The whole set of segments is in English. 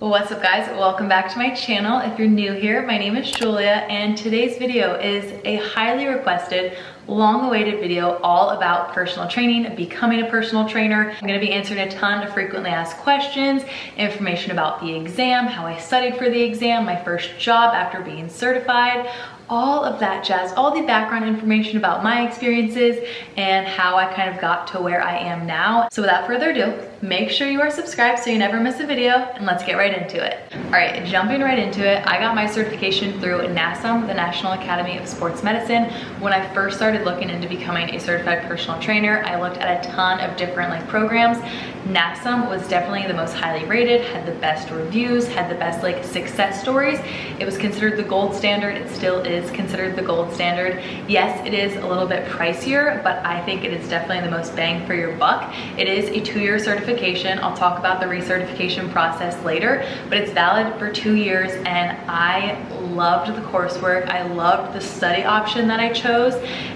What's up guys, welcome back to my channel. If you're new here, my name is Julia and today's video is a highly requested, long-awaited video all about personal training, becoming a personal trainer. I'm gonna be answering a ton of frequently asked questions, information about the exam, how I studied for the exam, my first job after being certified, all of that jazz, all the background information about my experiences and how I kind of got to where I am now. So without further ado, make sure you are subscribed so you never miss a video, and let's get right into it. All right, jumping right into it, I got my certification through NASM, the National Academy of Sports Medicine. When I first started looking into becoming a certified personal trainer, I looked at a ton of different programs. NASM was definitely the most highly rated, had the best reviews, had the best success stories. It was considered the gold standard. It still is considered the gold standard. Yes, it is a little bit pricier, but I think it is definitely the most bang for your buck. It is a 2-year certification. I'll talk about the recertification process later, but it's valid for 2 years, and I loved the coursework. I loved the study option that I chose,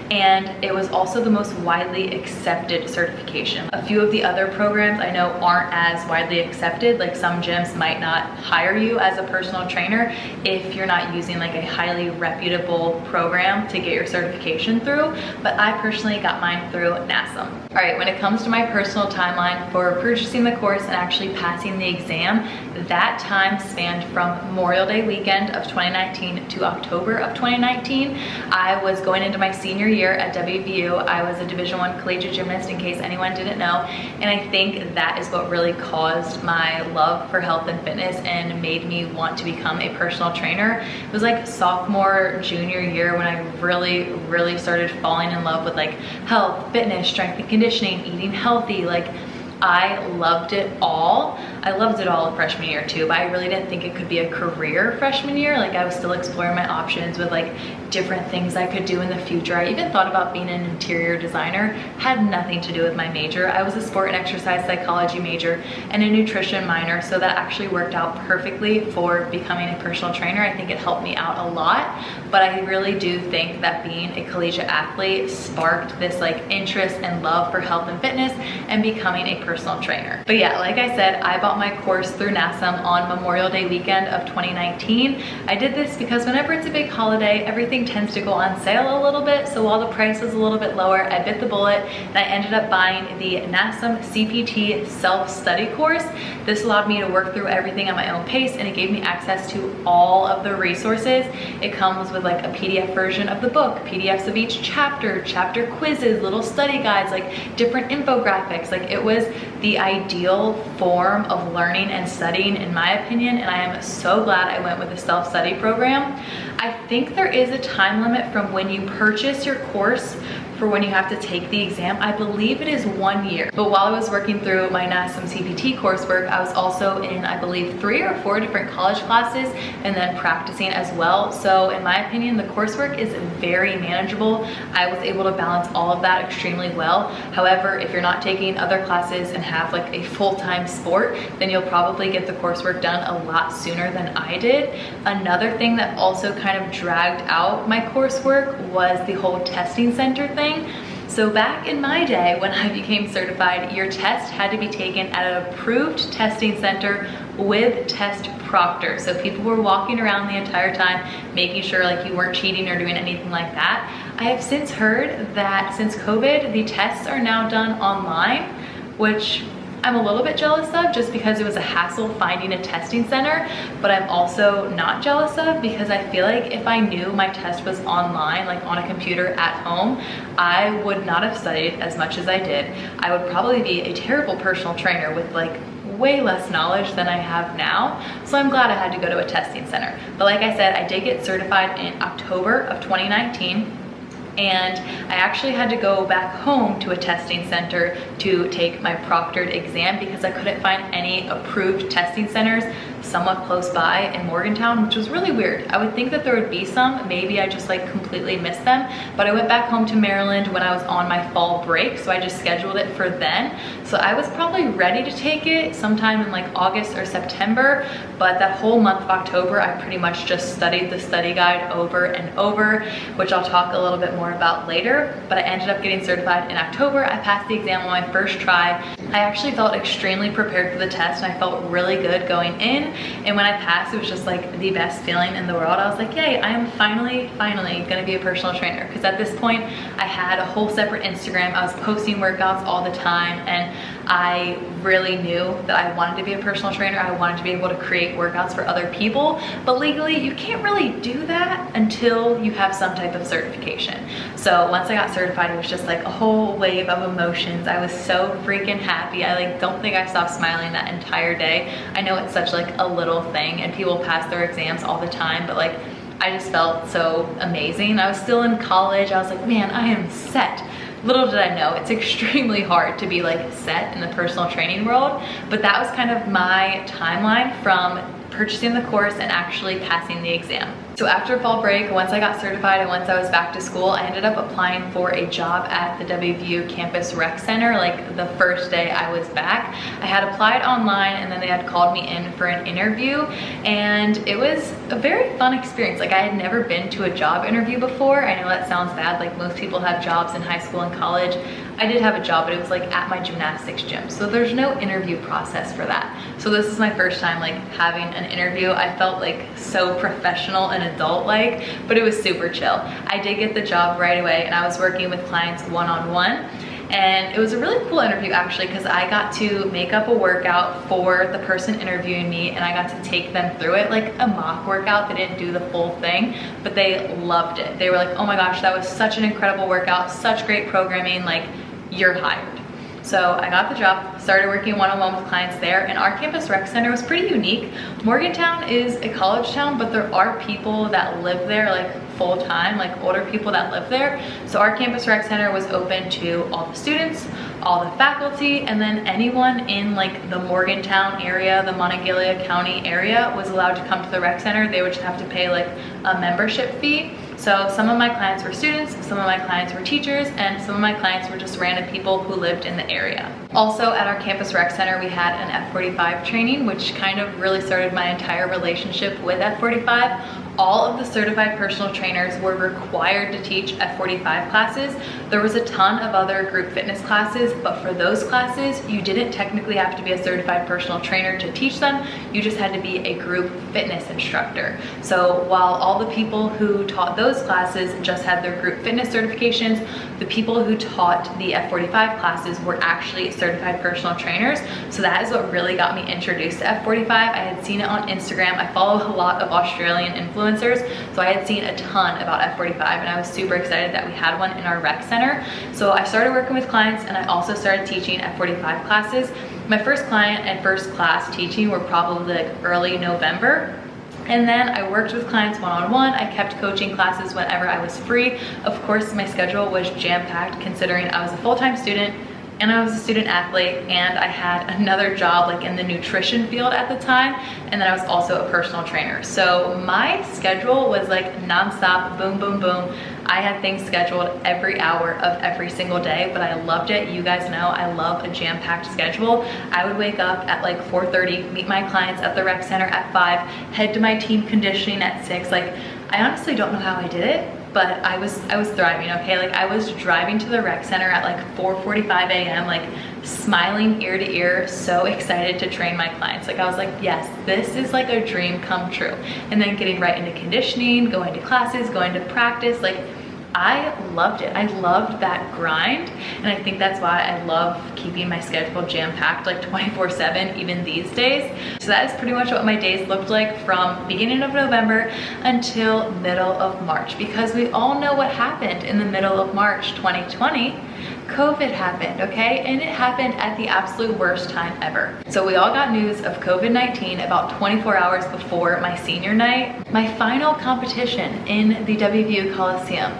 and it was also the most widely accepted certification. A few of the other programs I know aren't as widely accepted. Like some gyms might not hire you as a personal trainer if you're not using a highly reputable program to get your certification through, but I personally got mine through NASM. All right, when it comes to my personal timeline for purchasing the course and actually passing the exam, that time spanned from Memorial Day weekend of 2019 to October of 2019. I was going into my senior year at WVU. I was a Division I collegiate gymnast, in case anyone didn't know, and I think that is what really caused my love for health and fitness and made me want to become a personal trainer. It was sophomore, junior year when I really started falling in love with health, fitness, strength and conditioning, eating healthy. I loved it all. I loved it all freshman year too, but I really didn't think it could be a career freshman year. I was still exploring my options with different things I could do in the future. I even thought about being an interior designer. Had nothing to do with my major. I was a sport and exercise psychology major and a nutrition minor, so that actually worked out perfectly for becoming a personal trainer. I think it helped me out a lot, but I really do think that being a collegiate athlete sparked this interest and love for health and fitness and becoming a personal trainer. But yeah, like I said, I bought my course through NASM on Memorial Day weekend of 2019. I did this because whenever it's a big holiday, everything tends to go on sale a little bit. So while the price was a little bit lower, I bit the bullet and I ended up buying the NASM CPT self-study course. This allowed me to work through everything at my own pace, and it gave me access to all of the resources. It comes with a PDF version of the book, PDFs of each chapter, chapter quizzes, little study guides, different infographics. It was the ideal form of learning and studying in my opinion, and I am so glad I went with the self-study program. I think there is a time limit from when you purchase your course for when you have to take the exam. I believe it is 1 year. But while I was working through my NASM CPT coursework, I was also in, I believe, 3 or 4 different college classes and then practicing as well. So in my opinion, the coursework is very manageable. I was able to balance all of that extremely well. However, if you're not taking other classes and have a full-time sport, then you'll probably get the coursework done a lot sooner than I did. Another thing that also kind of dragged out my coursework was the whole testing center thing. So back in my day when I became certified, your test had to be taken at an approved testing center with test proctor. So people were walking around the entire time making sure you weren't cheating or doing anything like that. I have since heard that since COVID, the tests are now done online, which I'm a little bit jealous of, just because it was a hassle finding a testing center, but I'm also not jealous of because I feel if I knew my test was online, on a computer at home, I would not have studied as much as I did. I would probably be a terrible personal trainer with way less knowledge than I have now. So I'm glad I had to go to a testing center. But like I said, I did get certified in October of 2019. And I actually had to go back home to a testing center to take my proctored exam because I couldn't find any approved testing centers somewhat close by in Morgantown, which was really weird. I would think that there would be some, maybe I just completely missed them, but I went back home to Maryland when I was on my fall break, so I just scheduled it for then. So I was probably ready to take it sometime in August or September, but that whole month of October, I pretty much just studied the study guide over and over, which I'll talk a little bit more about later. But I ended up getting certified in October. I passed the exam on my first try. I actually felt extremely prepared for the test, and I felt really good going in. And when I passed, it was just like the best feeling in the world. I was like, yay, I am finally gonna be a personal trainer. Because at this point, I had a whole separate Instagram. I was posting workouts all the time, and I really knew that I wanted to be a personal trainer. I wanted to be able to create workouts for other people, but legally you can't really do that until you have some type of certification. So once I got certified, it was just like a whole wave of emotions. I was so freaking happy. I like don't think I stopped smiling that entire day. I know it's such like a little thing and people pass their exams all the time, but like I just felt so amazing. I was still in college. I was like, man, I am set. Little did I know, it's extremely hard to be like set in the personal training world, but that was kind of my timeline from purchasing the course and actually passing the exam. So after fall break, once I got certified and once I was back to school, I ended up applying for a job at the WVU campus rec center like the first day I was back. I had applied online and then they had called me in for an interview, and it was a very fun experience. Like I had never been to a job interview before. I know that sounds bad, like most people have jobs in high school and college. I did have a job, but it was like at my gymnastics gym. So there's no interview process for that. So this is my first time like having an interview. I felt like so professional and adult-like, but it was super chill. I did get the job right away, and I was working with clients one-on-one. And it was a really cool interview actually, because I got to make up a workout for the person interviewing me, and I got to take them through it like a mock workout. They didn't do the full thing, but they loved it. They were like, oh my gosh, that was such an incredible workout, such great programming, like you're hired. So I got the job, started working one-on-one with clients there, and our campus rec center was pretty unique. Morgantown is a college town, but there are people that live there like full-time, like older people that live there. So our campus rec center was open to all the students, all the faculty, and then anyone in like the Morgantown area, the Monongalia County area was allowed to come to the rec center. They would just have to pay like a membership fee. So some of my clients were students, some of my clients were teachers, and some of my clients were just random people who lived in the area. Also at our campus rec center, we had an F45 training, which kind of really started my entire relationship with F45. All of the certified personal trainers were required to teach F45 classes. There was a ton of other group fitness classes, but for those classes, you didn't technically have to be a certified personal trainer to teach them. You just had to be a group fitness instructor. So while all the people who taught those classes just had their group fitness certifications, the people who taught the F45 classes were actually certified personal trainers. So that is what really got me introduced to F45. I had seen it on Instagram. I follow a lot of Australian influencers, so I had seen a ton about F45, and I was super excited that we had one in our rec center. So I started working with clients, and I also started teaching F45 classes. My first client and first class teaching were probably like early November. And then I worked with clients one-on-one. I kept coaching classes whenever I was free. Of course, my schedule was jam-packed considering I was a full-time student and I was a student athlete, and I had another job like in the nutrition field at the time, and then I was also a personal trainer. So my schedule was like nonstop, boom, boom, boom. I had things scheduled every hour of every single day, but I loved it. You guys know I love a jam-packed schedule. I would wake up at like 4:30, meet my clients at the rec center at 5, head to my team conditioning at 6. Like, I honestly don't know how I did it, but I was thriving, okay? Like I was driving to the rec center at like 4:45 a.m., like smiling ear to ear, so excited to train my clients. Like I was like, yes, this is like a dream come true. And then getting right into conditioning, going to classes, going to practice, like I loved it. I loved that grind, and I think that's why I love keeping my schedule jam-packed like 24/7 even these days. So that is pretty much what my days looked like from beginning of November until middle of March, because we all know what happened in the middle of March 2020. COVID happened, okay? And it happened at the absolute worst time ever. So we all got news of COVID-19 about 24 hours before my senior night, my final competition in the WVU Coliseum.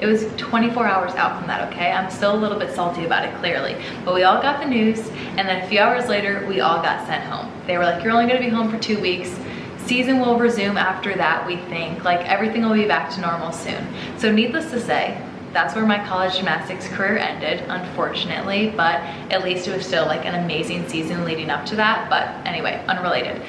It was 24 hours out from that, okay? I'm still a little bit salty about it, clearly. But we all got the news, and then a few hours later, we all got sent home. They were like, you're only gonna be home for 2 weeks. Season will resume after that, we think. Like, everything will be back to normal soon. So needless to say, that's where my college gymnastics career ended, unfortunately, but at least it was still like an amazing season leading up to that. But anyway, unrelated.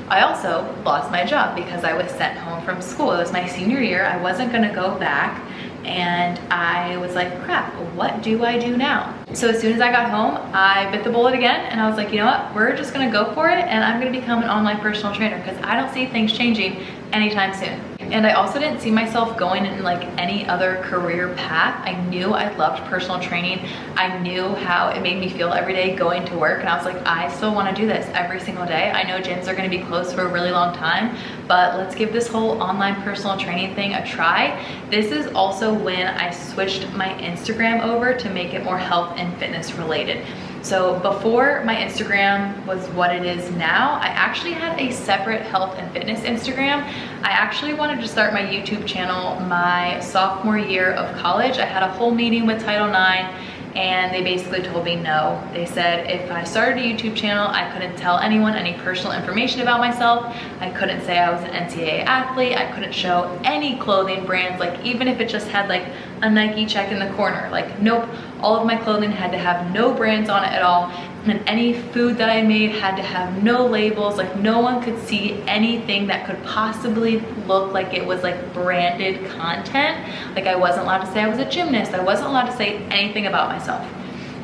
I also lost my job because I was sent home from school. It was my senior year. I wasn't gonna go back and I was like, crap, what do I do now? So as soon as I got home, I bit the bullet again, and I was like, you know what, we're just gonna go for it, and I'm gonna become an online personal trainer because I don't see things changing anytime soon. And I also didn't see myself going in like any other career path. I knew I loved personal training. I knew how it made me feel every day going to work, and I was like, I still want to do this every single day. I know gyms are going to be closed for a really long time, but let's give this whole online personal training thing a try. This is also when I switched my Instagram over to make it more health and fitness related. So before my Instagram was what it is now, I actually had a separate health and fitness Instagram. I actually wanted to start my YouTube channel my sophomore year of college. I had a whole meeting with Title IX, and they basically told me no. They said if I started a YouTube channel, I couldn't tell anyone any personal information about myself. I couldn't say I was an NCAA athlete. I couldn't show any clothing brands, like even if it just had like a Nike check in the corner. Like, nope, all of my clothing had to have no brands on it at all. And any food that I made had to have no labels. Like, no one could see anything that could possibly look like it was like branded content. Like, I wasn't allowed to say I was a gymnast. I wasn't allowed to say anything about myself.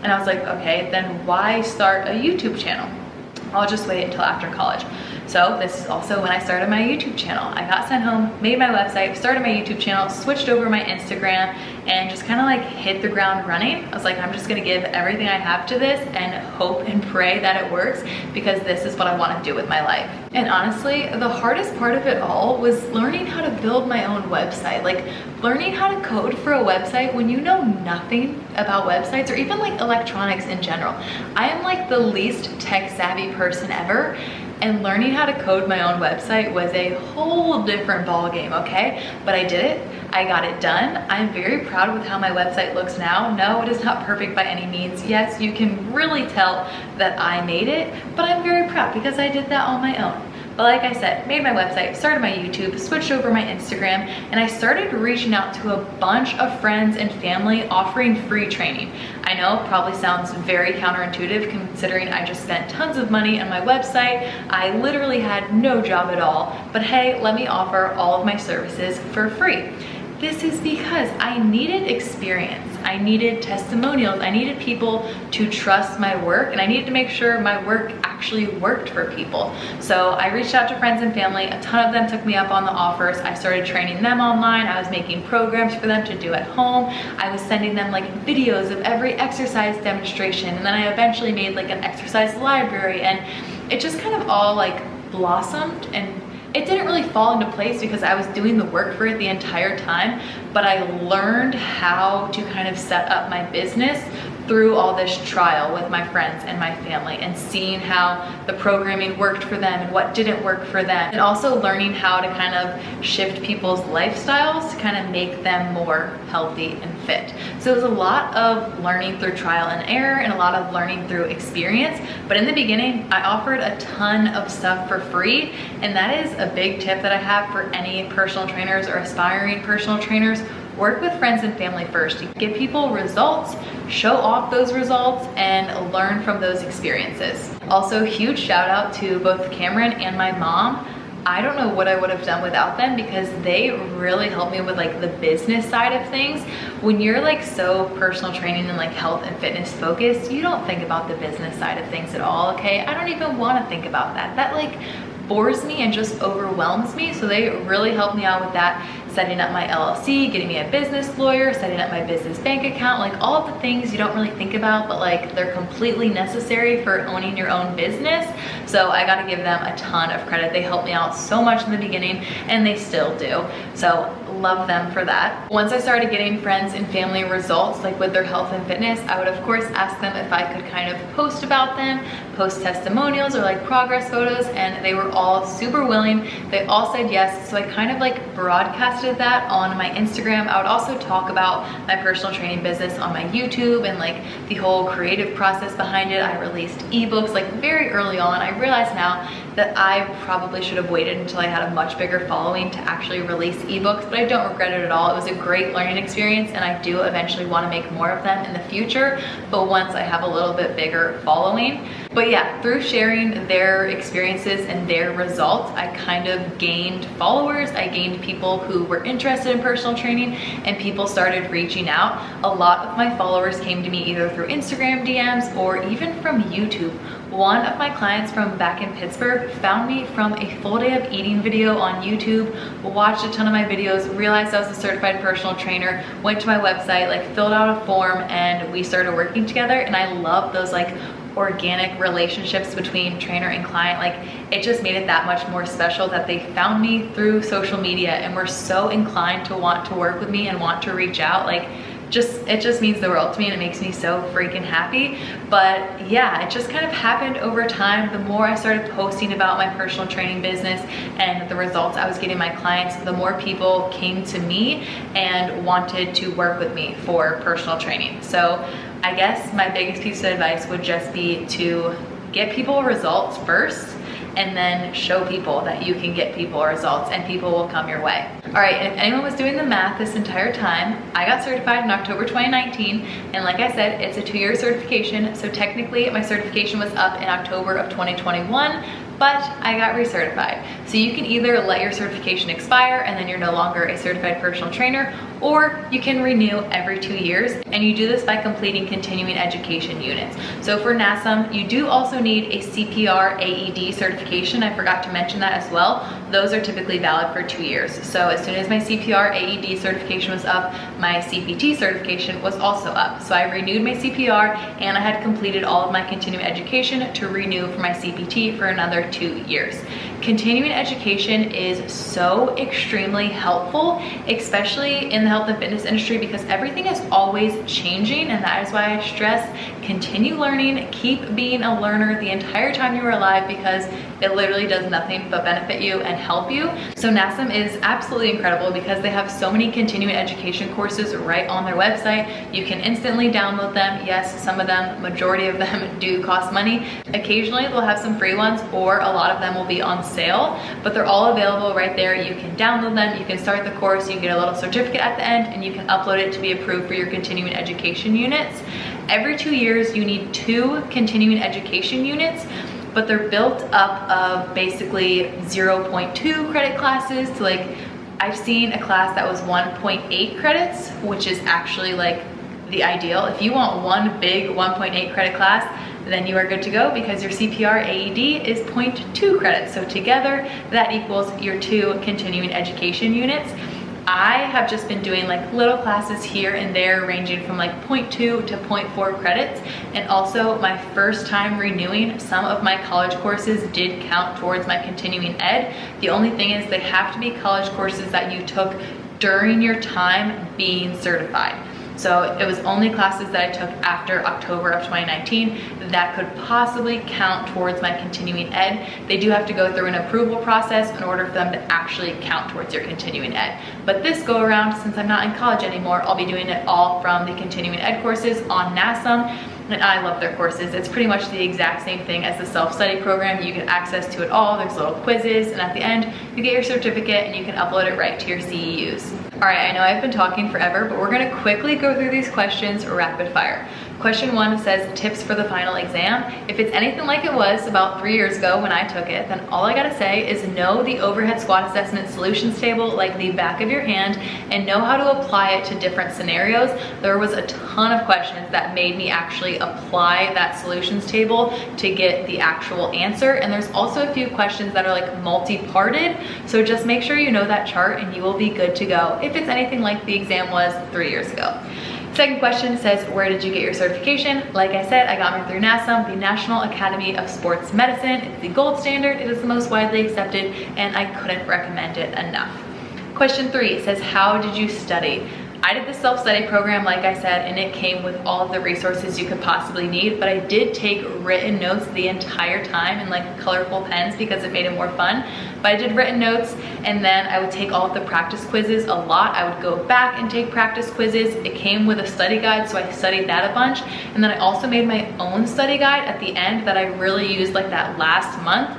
And I was like, okay, then why start a YouTube channel? I'll just wait until after college. So this is also when I started my YouTube channel. I got sent home, made my website, started my YouTube channel, switched over my Instagram, and just kind of like hit the ground running. I was like, I'm just gonna give everything I have to this and hope and pray that it works, because this is what I want to do with my life. And honestly, the hardest part of it all was learning how to build my own website. Like, learning how to code for a website when you know nothing about websites or even like electronics in general. I am like the least tech savvy person ever, and learning how to code my own website was a whole different ball game, okay? But I did it. I got it done. I'm very proud with how my website looks now. No, it is not perfect by any means. Yes, you can really tell that I made it, but I'm very proud because I did that on my own. But like I said, made my website, started my YouTube, switched over my Instagram, and I started reaching out to a bunch of friends and family offering free training. I know, probably sounds very counterintuitive considering I just spent tons of money on my website. I literally had no job at all, but hey, let me offer all of my services for free. This is because I needed experience. I needed testimonials. I needed people to trust my work, and I needed to make sure my work actually worked for people. So I reached out to friends and family. A ton of them took me up on the offers. I started training them online. I was making programs for them to do at home. I was sending them like videos of every exercise demonstration, and then I eventually made like an exercise library, and it just kind of all like blossomed, and it didn't really fall into place because I was doing the work for it the entire time, but I learned how to kind of set up my business through all this trial with my friends and my family, and seeing how the programming worked for them and what didn't work for them, and also learning how to kind of shift people's lifestyles to kind of make them more healthy and fit. So it was a lot of learning through trial and error and a lot of learning through experience. But in the beginning, I offered a ton of stuff for free, and that is a big tip that I have for any personal trainers or aspiring personal trainers. Work with friends and family first. Give people results, show off those results, and learn from those experiences. Also, huge shout out to both Cameron and my mom. I don't know what I would have done without them, because they really helped me with like the business side of things. When you're like so personal training and like health and fitness focused, you don't think about the business side of things at all, okay? I don't even want to think about that. That like bores me and just overwhelms me. So they really helped me out with that, setting up my LLC, getting me a business lawyer, setting up my business bank account, like all of the things you don't really think about, but like they're completely necessary for owning your own business. So I got to give them a ton of credit. They helped me out so much in the beginning, and they still do. So love them for that. Once I started getting friends and family results, like with their health and fitness, I would of course ask them if I could kind of post about them, post testimonials or like progress photos, and they were all super willing. They all said yes. So I kind of like broadcasted that on my Instagram. I would also talk about my personal training business on my YouTube and like the whole creative process behind it. I released ebooks like very early on. I realize now that I probably should have waited until I had a much bigger following to actually release ebooks, but I don't regret it at all. It was a great learning experience, and I do eventually want to make more of them in the future, but once I have a little bit bigger following. But yeah, through sharing their experiences and their results, I kind of gained followers. I gained people who were interested in personal training, and people started reaching out. A lot of my followers came to me either through Instagram DMs or even from YouTube. One of my clients from back in Pittsburgh found me from a full day of eating video on YouTube, watched a ton of my videos, realized I was a certified personal trainer, went to my website, like filled out a form, and we started working together. And I love those like organic relationships between trainer and client. Like, it just made it that much more special that they found me through social media and were so inclined to want to work with me and want to reach out. Like, it just means the world to me, and it makes me so freaking happy. But yeah, it just kind of happened over time. The more I started posting about my personal training business and the results I was getting my clients, the more people came to me and wanted to work with me for personal training. So I guess my biggest piece of advice would just be to get people results first, and then show people that you can get people results, and people will come your way. All right, and if anyone was doing the math this entire time, I got certified in October 2019, and like I said, it's a 2-year certification, so technically my certification was up in October of 2021, but I got recertified. So you can either let your certification expire and then you're no longer a certified personal trainer, or you can renew every 2 years, and you do this by completing continuing education units. So for NASM, you do also need a CPR AED certification. I forgot to mention that as well. Those are typically valid for 2 years. So as soon as my CPR AED certification was up, my CPT certification was also up. So I renewed my CPR, and I had completed all of my continuing education to renew for my CPT for another 2 years. Continuing education is so extremely helpful, especially in the health and fitness industry, because everything is always changing, and that is why I stress continue learning, keep being a learner the entire time you are alive, because it literally does nothing but benefit you and help you. So NASM is absolutely incredible because they have so many continuing education courses right on their website. You can instantly download them. Yes, some of them, majority of them do cost money. Occasionally they'll have some free ones, or a lot of them will be on sale, but they're all available right there. You can download them, you can start the course, you get a little certificate at the end, and you can upload it to be approved for your continuing education units. Every 2 years you need 2 continuing education units, but they're built up of basically 0.2 credit classes to, like, I've seen a class that was 1.8 credits, which is actually like the ideal. If you want one big 1.8 credit class, then you are good to go, because your CPR AED is 0.2 credits. So together that equals your 2 continuing education units. I have just been doing like little classes here and there, ranging from like 0.2 to 0.4 credits. And also my first time renewing, some of my college courses did count towards my continuing ed. The only thing is they have to be college courses that you took during your time being certified. So it was only classes that I took after October of 2019 that could possibly count towards my continuing ed. They do have to go through an approval process in order for them to actually count towards your continuing ed. But this go around, since I'm not in college anymore, I'll be doing it all from the continuing ed courses on NASM. And I love their courses. It's pretty much the exact same thing as the self-study program. You get access to it all. There's little quizzes, and at the end, you get your certificate and you can upload it right to your CEUs. All right, I know I've been talking forever, but we're gonna quickly go through these questions rapid fire. Question 1 says, tips for the final exam. If it's anything like it was about 3 years ago when I took it, then all I gotta say is know the overhead squat assessment solutions table like the back of your hand, and know how to apply it to different scenarios. There was a ton of questions that made me actually apply that solutions table to get the actual answer. And there's also a few questions that are like multi-parted. So just make sure you know that chart and you will be good to go if it's anything like the exam was 3 years ago. Second question says, where did you get your certification? Like I said, I got mine through NASM, the National Academy of Sports Medicine. It's the gold standard, it is the most widely accepted, and I couldn't recommend it enough. Question 3 says, how did you study? I did the self-study program, like I said, and it came with all of the resources you could possibly need, but I did take written notes the entire time in like colorful pens because it made it more fun. But I did written notes, and then I would take all of the practice quizzes a lot. I would go back and take practice quizzes. It came with a study guide, so I studied that a bunch. And then I also made my own study guide at the end that I really used like that last month.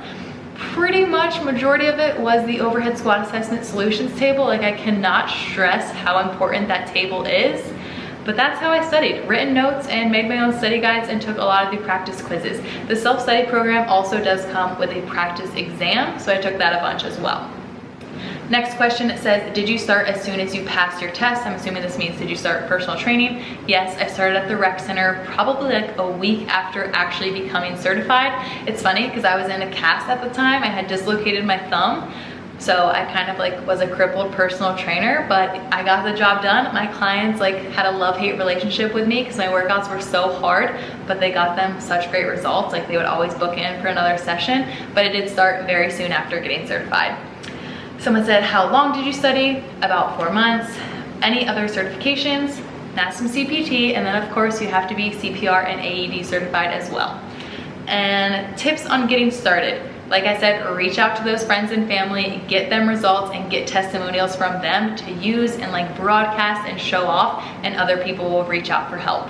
pretty much majority of it was the overhead squat assessment solutions table. Like, I cannot stress how important that table is. But that's how I studied. Written notes and made my own study guides and took a lot of the practice quizzes. The self-study program also does come with a practice exam, so I took that a bunch as well. Next question, it says, did you start as soon as you passed your test? I'm assuming this means, did you start personal training? Yes, I started at the rec center probably like a week after actually becoming certified. It's funny because I was in a cast at the time. I had dislocated my thumb. So I kind of like was a crippled personal trainer, but I got the job done. My clients like had a love-hate relationship with me because my workouts were so hard, but they got them such great results. Like, they would always book in for another session, but it did start very soon after getting certified. Someone said, how long did you study? About 4 months. Any other certifications? Not some CPT, and then of course you have to be CPR and AED certified as well. And tips on getting started. Like I said, reach out to those friends and family, get them results and get testimonials from them to use and like broadcast and show off, and other people will reach out for help.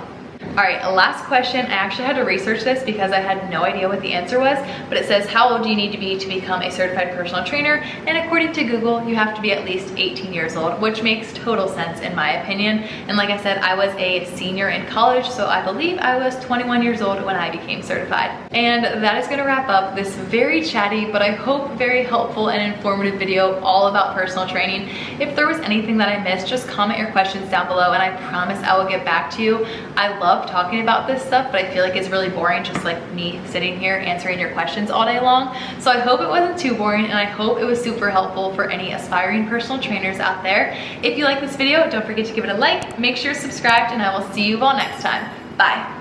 All right, last question. I actually had to research this because I had no idea what the answer was, but it says, how old do you need to be to become a certified personal trainer? And according to Google, you have to be at least 18 years old, which makes total sense in my opinion. And like I said, I was a senior in college, so I believe I was 21 years old when I became certified. And that is gonna wrap up this very chatty, but I hope very helpful and informative video all about personal training. If there was anything that I missed, just comment your questions down below and I promise I will get back to you. I love talking about this stuff, but I feel like it's really boring just like me sitting here answering your questions all day long. So I hope it wasn't too boring, and I hope it was super helpful for any aspiring personal trainers out there. If you like this video, don't forget to give it a like, make sure you're subscribed, and I will see you all next time. Bye.